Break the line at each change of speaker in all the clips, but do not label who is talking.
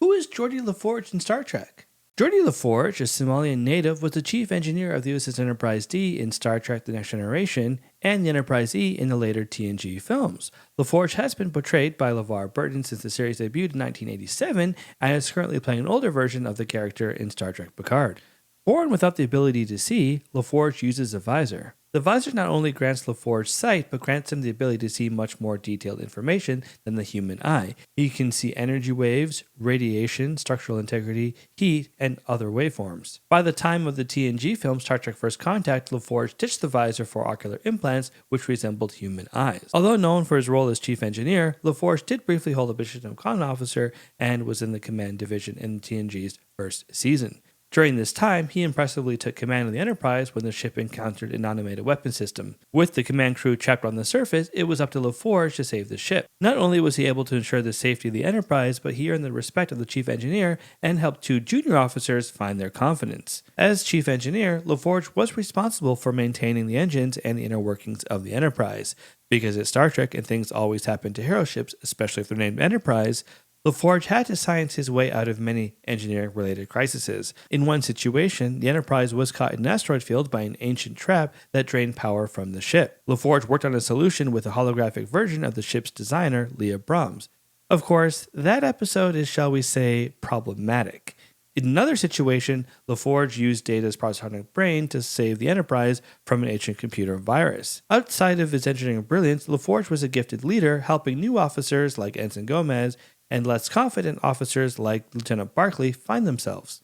Who is Geordi LaForge in Star Trek? Geordi LaForge, a Somalian native, was the chief engineer of the USS Enterprise D in Star Trek The Next Generation and the Enterprise E in the later TNG films. LaForge has been portrayed by LeVar Burton since the series debuted in 1987 and is currently playing an older version of the character in Star Trek Picard. Born without the ability to see, LaForge uses a visor. The visor not only grants LaForge sight, but grants him the ability to see much more detailed information than the human eye. He can see energy waves, radiation, structural integrity, heat, and other waveforms. By the time of the TNG film Star Trek First Contact, LaForge ditched the visor for ocular implants, which resembled human eyes. Although known for his role as chief engineer, LaForge did briefly hold a position of command officer and was in the command division in TNG's first season. During this time, he impressively took command of the Enterprise when the ship encountered an automated weapon system. With the command crew trapped on the surface, it was up to LaForge to save the ship. Not only was he able to ensure the safety of the Enterprise, but he earned the respect of the chief engineer and helped two junior officers find their confidence. As chief engineer, LaForge was responsible for maintaining the engines and the inner workings of the Enterprise. Because it's Star Trek and things always happen to hero ships, especially if they're named Enterprise, LaForge had to science his way out of many engineering-related crises. In one situation, the Enterprise was caught in an asteroid field by an ancient trap that drained power from the ship. LaForge worked on a solution with a holographic version of the ship's designer, Leah Brahms. Of course, that episode is, shall we say, problematic. In another situation, LaForge used Data's prosonic brain to save the Enterprise from an ancient computer virus. Outside of his engineering brilliance, LaForge was a gifted leader, helping new officers like Ensign Gomez and less confident officers like Lieutenant Barclay find themselves.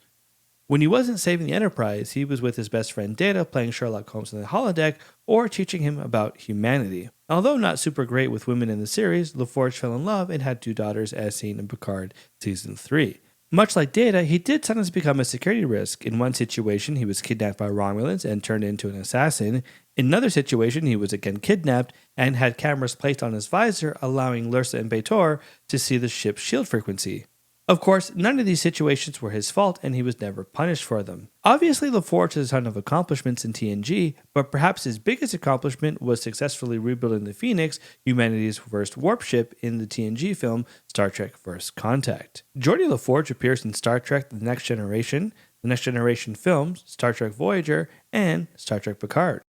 When he wasn't saving the Enterprise, he was with his best friend Data playing Sherlock Holmes in the holodeck or teaching him about humanity. Although not super great with women in the series, LaForge fell in love and had two daughters as seen in Picard Season 3. Much like Data, he did sometimes become a security risk. In one situation, he was kidnapped by Romulans and turned into an assassin. In another situation, he was again kidnapped and had cameras placed on his visor, allowing Lursa and B'Etor to see the ship's shield frequency. Of course, none of these situations were his fault, and he was never punished for them. Obviously, LaForge has a ton of accomplishments in TNG, but perhaps his biggest accomplishment was successfully rebuilding the Phoenix, humanity's first warp ship, in the TNG film Star Trek First Contact. Geordi LaForge appears in Star Trek The Next Generation, the Next Generation films, Star Trek Voyager, and Star Trek Picard.